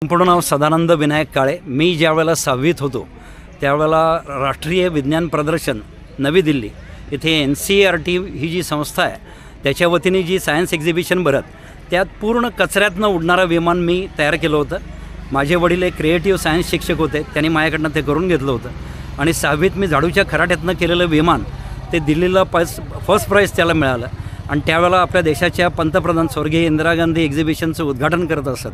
संपूर्ण नाव सदानंद विनायक काळे। मी ज्यावेळेला 6वीत होतो त्यावेळेला राष्ट्रीय विज्ञान प्रदर्शन नवी दिल्ली इथे NCERT ही जी संस्था आहे त्याच्या वतीने जी सायन्स एक्झिबिशन भरत त्यात पूर्ण कचऱ्यातनं उडणारा विमान मी तयार केलं होतं। माझे वडील एक क्रिएटिव्ह सायन्स शिक्षक होते, त्यांनी माझ्याकडनं ते करून घेतलं होतं आणि 6वीत मी झाडूच्या खराट्यातनं केलेलं विमान ते दिल्लीला फर्स्ट प्राइज त्याला मिळालं। आणि त्यावेळेला आपल्या देशाच्या पंतप्रधान स्वर्गीय इंदिरा गांधी एक्झिबिशनचं उद्घाटन करत असत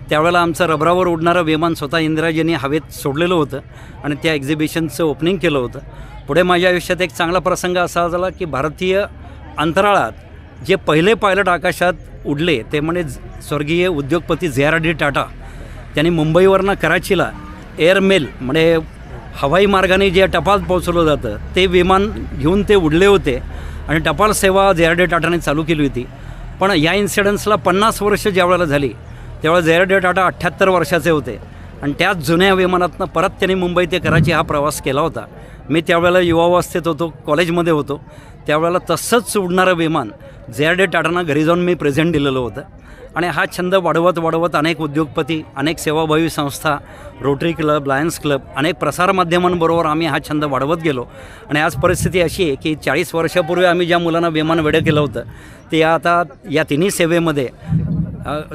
त्यावेळेला आमचं रबरावर उडणारं विमान स्वतः इंदिराजींनी हवेत सोडलेलं होतं आणि त्या एक्झिबिशनचं ओपनिंग केलं होतं। पुढे माझ्या आयुष्यात एक चांगला प्रसंग असा झाला की भारतीय अंतराळात जे पहिले पायलट आकाशात उडले ते म्हणजे स्वर्गीय उद्योगपती JRD टाटा। त्यांनी मुंबईवरनं कराचीला एअरमेल म्हणजे हवाई मार्गाने जे टपाल पोहोचवलं जातं ते विमान घेऊन ते उडले होते आणि टपाल सेवा JRD टाटाने चालू केली होती। पण या इन्सिडन्सला 50 वर्ष ज्यावेळेला झाली तेव्हा JRD टाटा 78 वर्षाचे होते आणि त्याच जुन्या विमानातनं परत त्यांनी मुंबई ते कराची हा प्रवास केला होता। मी त्यावेळेला युवावस्थेत होतो, कॉलेजमध्ये होतो, त्यावेळेला तसंच उडणारं विमान JRD टाटांना घरी जाऊन मी प्रेझेंट दिलेलं होतं। आणि हा छंद वाढवत अनेक उद्योगपती, अनेक सेवाभावी संस्था, रोटरी क्लब, लायन्स क्लब, अनेक प्रसारमाध्यमांबरोबर आम्ही हा छंद वाढवत गेलो आणि आज परिस्थिती अशी आहे की 40 वर्षापूर्वी आम्ही ज्या मुलांना विमान वेडं केलं होतं ते आता या तिन्ही सेवेमध्ये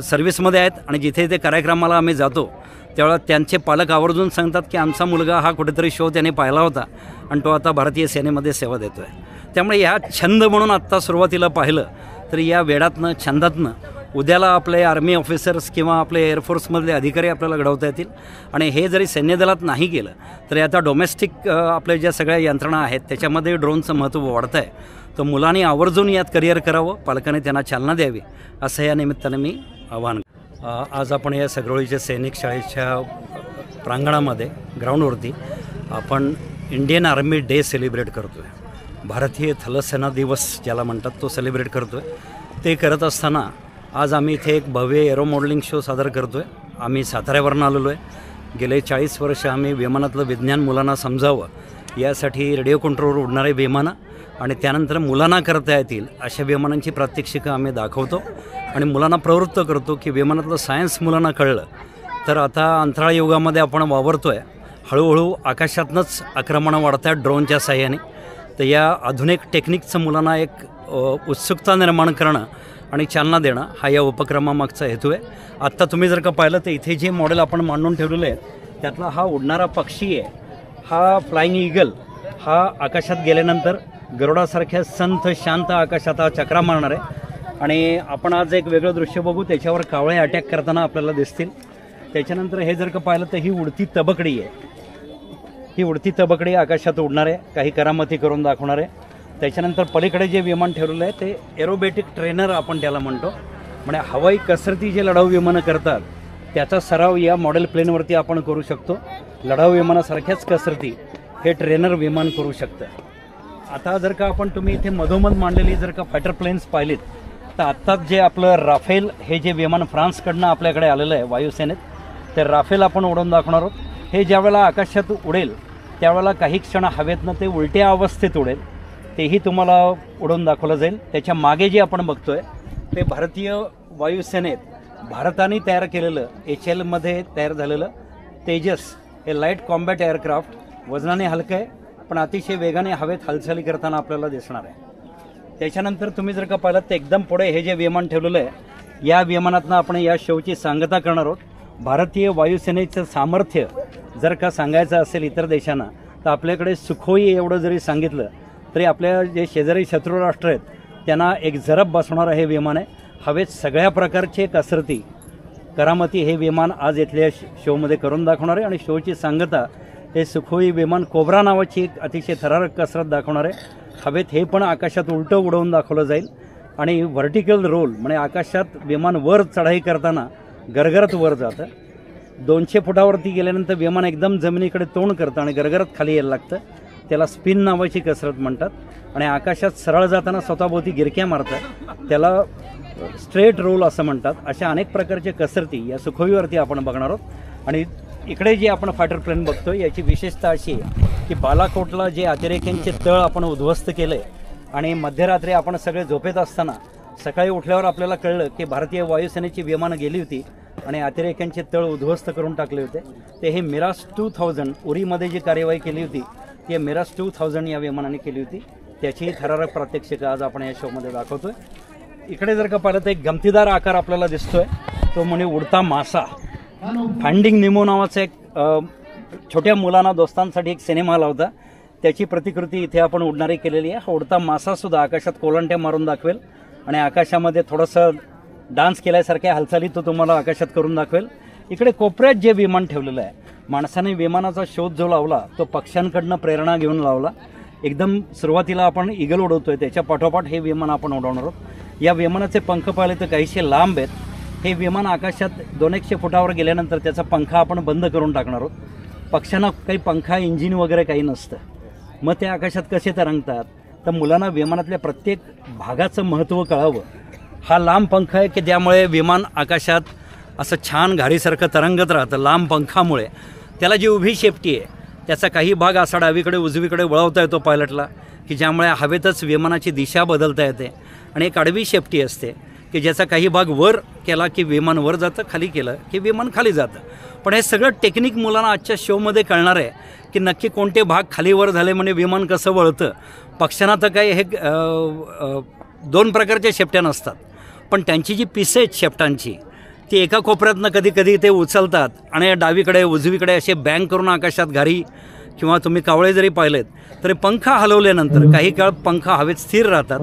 सर्व्हिसमध्ये आहेत आणि जिथे ते कार्यक्रमाला आम्ही जातो त्यावेळेला त्यांचे पालक आवर्जून सांगतात की आमचा मुलगा हा कुठेतरी शो त्याने पाहिला होता आणि तो आता भारतीय सेनेमध्ये सेवा देतो आहे। त्यामुळे ह्या छंद म्हणून आत्ता सुरुवातीला पाहिलं तर या वेडातनं छंदातनं उद्याला आपले आर्मी ऑफिसर्स किंवा आपले एअरफोर्समधले अधिकारी आपल्याला घडवता येतील आणि हे जरी सैन्यदलात नाही केलं तरी आता डोमेस्टिक आपल्या ज्या सगळ्या यंत्रणा आहेत त्याच्यामध्ये ड्रोनचं महत्त्व वाढतं आहे। तर मुलांनी आवर्जून यात करिअर करावं, पालकांनी त्यांना चालना द्यावी असं या निमित्ताने मी आवाहन। आज आपण या सगळोळीच्या सैनिक शाळेच्या प्रांगणामध्ये ग्राउंडवरती आपण इंडियन आर्मी डे सेलिब्रेट करतो आहे, भारतीय थलसेना दिवस ज्याला म्हणतात तो सेलिब्रेट करतो आहे। ते करत असताना आज आम्ही इथे एक भव्य एरो मॉडेलिंग शो सादर करतो आहे। आम्ही साताऱ्यावरून आलेलो आहे। गेले 40 वर्ष आम्ही विमानातलं विज्ञान मुलांना समजावं यासाठी रेडिओ कंट्रोलवर उडणारे विमानं आणि त्यानंतर मुलांना करता येतील अशा विमानांची प्रात्यक्षिकं आम्ही दाखवतो आणि मुलांना प्रवृत्त करतो की विमानातलं सायन्स मुलांना कळलं तर आता अंतराळ युगामध्ये आपण वावरतो आहे। हळूहळू आकाशातनंच आक्रमणं वाढत आहेत ड्रोनच्या साह्याने। तर या आधुनिक टेक्निकचं मुलांना एक उत्सुकता निर्माण करणं आणि चालना देणं हा या उपक्रमामागचा हेतू आहे। आत्ता तुम्ही जर का पाहिलं तर इथे जे मॉडेल आपण मांडून ठेवलेलं आहे त्यातला हा उडणारा पक्षी आहे, हा फ्लाइंग ईगल, हा आकाशात गेल्यानंतर गरुडासारख्या संथ शांत आकाशात हा चक्रा मारणार आहे। आणि आपण आज एक वेगळं दृश्य बघू, त्याच्यावर कावळे अटॅक करताना आपल्याला दिसतील। त्याच्यानंतर हे जर का पाहिलं तर ही उडती तबकडी आहे, ही उडती तबकडी आकाशात उडणार आहे, काही करामती करून दाखवणार आहे। त्याच्यानंतर पलीकडे जे विमान ठेवलेलं आहे ते एरोबॅटिक ट्रेनर आपण त्याला म्हणतो, म्हणजे हवाई कसरती जे लढाऊ विमानं करतात त्याचा सराव या मॉडेल प्लेनवरती आपण करू शकतो। लढाऊ विमानासारख्याच कसरती हे ट्रेनर विमान करू शकतं। आता जर का तुम्ही इथे मधोमध मांडलेली जर का फायटर प्लेन्स पाहिलीत तर आत्ताच जे आपलं राफेल हे जे विमान फ्रान्सकडनं आपल्याकडे आलेलं आहे वायुसेनेत ते राफेल आपण उडवून दाखवणार आहोत। हे ज्यावेळेला आकाशात उडेल त्यावेळेला काही क्षण हवेतनं ते उलट्या अवस्थेत उडेल, तेही तुम्हाला उडवून दाखवलं जाईल। त्याच्या मागे जे आपण बघतोय ते भारतीय वायुसेनेत भारताने तयार केलेलं HL तयार झालेलं तेजस हे लाईट कॉम्बॅट एअरक्राफ्ट वजनाने हलकं आहे पण अतिशय वेगाने हवेत हालचाली करताना आपल्याला दिसणार आहे। त्याच्यानंतर तुम्ही जर का पाहिलं तर एकदम पुढे हे जे विमान ठेवलेलं आहे या विमानातनं आपण या शोची सांगता करणार आहोत। भारतीय वायुसेनेचं सामर्थ्य जर का सांगायचं असेल इतर देशांना तर आपल्याकडे सुखोई एवढं जरी सांगितलं तरी आपल्या जे शेजारी शत्रू राष्ट्र आहेत त्यांना एक झरप बसवणारं हे विमान आहे। हवेत सगळ्या प्रकारचे कसरती करामती हे विमान आज इथल्या शोमध्ये करून दाखवणार आहे आणि शोची सांगता हे सुखोई विमान कोब्रा नावाची एक अतिशय थरारक कसरत दाखवणार आहे। हवेत हे पण आकाशात उलटं उडवून दाखवलं जाईल आणि व्हर्टिकल रोल म्हणजे आकाशात विमान वर चढाई करताना गरगरत वर जातं। 200 फुटावरती गेल्यानंतर विमान एकदम जमिनीकडे तोंड करतं आणि गरगरत खाली यायला लागतं, त्याला स्पिन नावाची कसरत म्हणतात। आणि आकाशात सरळ जाताना स्वतःभोवती गिरक्या मारतात, त्याला स्ट्रेट रोल असं म्हणतात। अशा अनेक प्रकारच्या कसरती या सुखोईवरती आपण बघणार आहोत। आणि इकडे जे आपण फायटर प्लेन बघतो याची विशेषता अशी आहे की बालाकोटला जे अतिरेक्यांचे तळ आपण उद्ध्वस्त केले आणि मध्यरात्री आपण सगळे झोपेत असताना सकाळी उठल्यावर आपल्याला कळलं की भारतीय वायुसेनेची विमानं गेली होती आणि अतिरेक्यांचे तळ उद्ध्वस्त करून टाकले होते. ते हे मिराज 2000 उरीमध्ये जी कार्यवाही केली होती ती मिराज 2000 या विमानाने केली होती. त्याची थरारक प्रात्यक्षिक आज आपण या शोमध्ये दाखवतोय. इकडे जर का पाहिलं तर एक गमतीदार आकार आपल्याला दिसतोय, तो म्हणजे उडता मासा. फाइंडिंग निमो नावाचा एक छोट्या मुलांना दोस्तांसाठी एक सिनेमा आला होता, त्याची प्रतिकृती इथे आपण उडणारी केलेली आहे. हा उडता मासासुद्धा आकाशात कोलंट्या मारून दाखवेल आणि आकाशामध्ये थोडंसं डान्स केल्यासारख्या हालचाली तो तुम्हाला आकाशात करून दाखवेल. इकडे कोपऱ्यात जे विमान ठेवलेलं आहे, माणसाने विमानाचा शोध जो लावला तो पक्ष्यांकडनं प्रेरणा घेऊन लावला. एकदम सुरुवातीला आपण ईगल उडवतोय, त्याच्या पाठोपाठ हे विमान आपण उडवणार आहोत. या विमानाचे पंख पाहिले तर काहीसे लांब आहेत. हे विमान आकाशात 200-100 फुटावर गेल्यानंतर त्याचा पंखा आपण बंद करून टाकणार आहोत. पक्ष्यांना काही पंखा इंजिन वगैरे काही नसतं, मग ते आकाशात कसे तरंगतात. तर मुलांना विमानातल्या प्रत्येक भागाचं महत्त्व कळावं. हा लांब पंख आहे की ज्यामुळे विमान आकाशात असं छान घारीसारखं तरंगत राहतं. लांब पंखामुळे त्याला जी उभी शेपटी आहे त्याचा काही भाग असा डावीकडे उजवीकडे वळवता येतो पायलटला, की ज्यामुळे हवेतच विमानाची दिशा बदलता येते. आणि एक आडवी शेपटी असते की ज्याचा काही भाग वर केला की विमान वर जातं, खाली केलं की विमान खाली जातं. पण हे सगळं टेक्निक मुलांना आजच्या शोमध्ये कळणार आहे की नक्की कोणते भाग खाली वर झाले म्हणजे विमान कसं वळतं. पक्ष्यांना तर काही हे 2 प्रकारच्या शेपट्या नसतात, पण त्यांची जी पिसे आहेत शेपटांची ती एका कोपऱ्यातनं कधी कधी ते उचलतात आणि डावीकडे उजवीकडे असे बँक करून आकाशात घारी किंवा तुम्ही कावळे जरी पाहिलेत तरी पंख हलवल्यानंतर काही काळ पंख हवेत स्थिर राहतात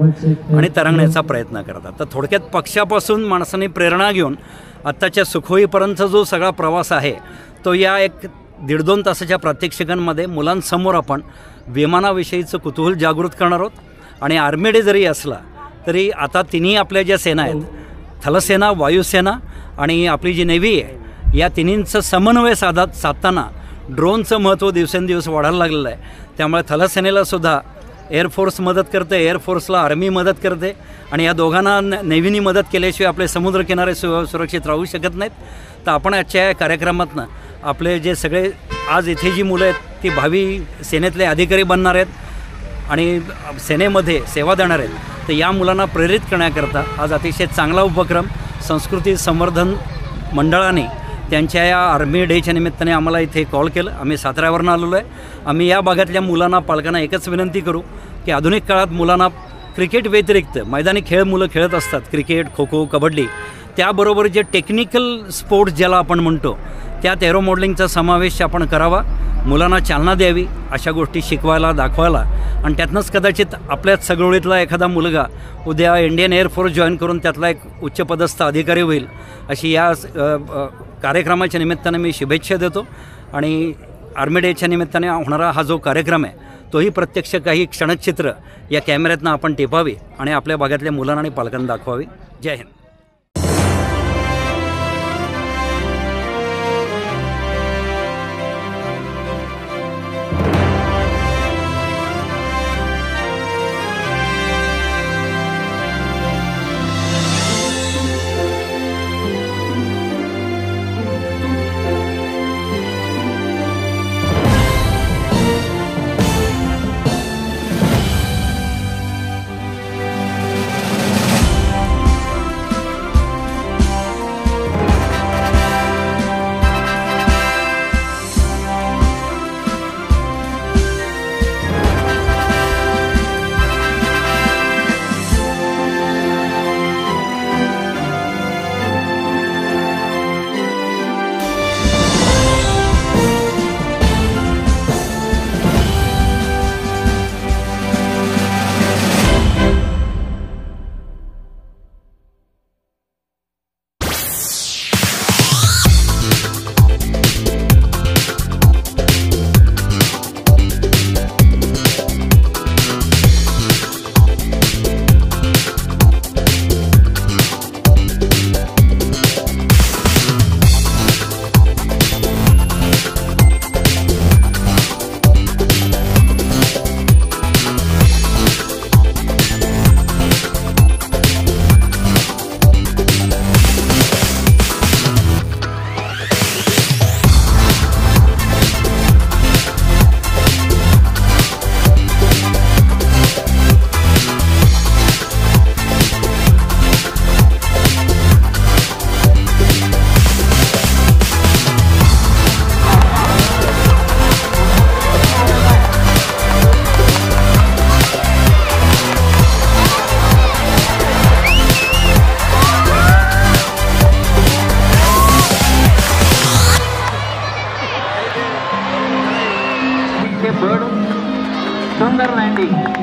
आणि तरंगण्याचा प्रयत्न करतात. तर थोडक्यात पक्षापासून माणसाने प्रेरणा घेऊन आत्ताच्या सुखोईपर्यंतचा जो सगळा प्रवास आहे तो या एक 1.5-2 तासाच्या प्रात्यक्षिकांमध्ये मुलांसमोर आपण विमानाविषयीचं कुतूहल जागृत करणार आहोत. आणि आर्मी डे जरी असला तरी आता तिन्ही आपल्या ज्या सेना आहेत, थलसेना, वायुसेना आणि आपली जी नेव्ही आहे, या तिन्हींचं समन्वय साधताना ड्रोनचं महत्त्व दिवसेंदिवस वाढायला लागलेलं आहे. त्यामुळे थलसेनेला सुद्धा एअरफोर्स मदत करते, एअरफोर्सला आर्मी मदत करते आणि या दोघांना नेव्हीनी मदत केल्याशिवाय आपले समुद्रकिनारे सुरक्षित राहू शकत नाहीत. तर आपण आजच्या या कार्यक्रमातनं आपले जे सगळे आज इथे जी मुलं आहेत ती भावी सेनेतले अधिकारी बनणार आहेत आणि सेनेमध्ये सेवा देणार आहेत. तर या मुलांना प्रेरित करण्याकरता आज अतिशय चांगला उपक्रम संस्कृती संवर्धन मंडळाने त्यांच्या या आर्मी डेच्या निमित्ताने आम्हाला इथे कॉल केलं. आम्ही साताऱ्यावरून आलेलो आहे. आम्ही या भागातल्या मुलांना, पालकांना एकच विनंती करू की आधुनिक काळात मुलांना क्रिकेट व्यतिरिक्त मैदानी खेळ मुलं खेळत असतात, क्रिकेट, खो खो, कबड्डी, त्याबरोबर जे टेक्निकल स्पोर्ट्स ज्याला आपण म्हणतो त्यात एरो मॉडेलिंगचा समावेश आपण करावा. मुलांना चालना द्यावी, अशा गोष्टी शिकवायला, दाखवायला. आणि त्यातनंच कदाचित आपल्याच सगळीतला एखादा मुलगा उद्या इंडियन एअरफोर्स जॉईन करून त्यातला एक उच्चपदस्थ अधिकारी होईल, अशी या कार्यक्रमाच्या निमित्ताने मी शुभेच्छा देतो. आणि आर्मी डेच्या निमित्ताने होणारा हा जो कार्यक्रम आहे तोही प्रत्यक्ष काही क्षणचित्र या कॅमेऱ्यातनं आपण टिपावी आणि आपल्या भागातल्या मुलांना आणि पालकांना दाखवावी. जय हिंद. विनंती.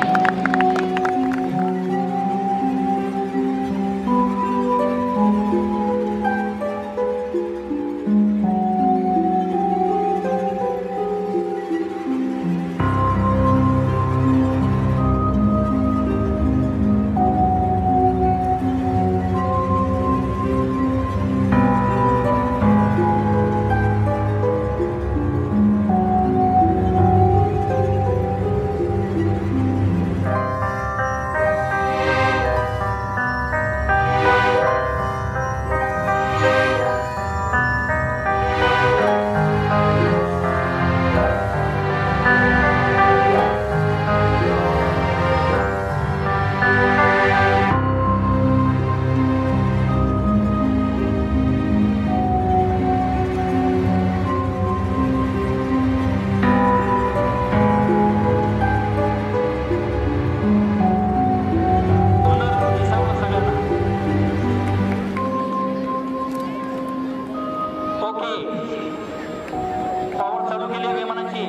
पावर चालू केली आहे विमानाची.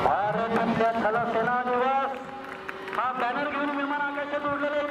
भारत रत्न थल सेना दिवस हा बॅनर घेऊन विमान आकाशात उडलेले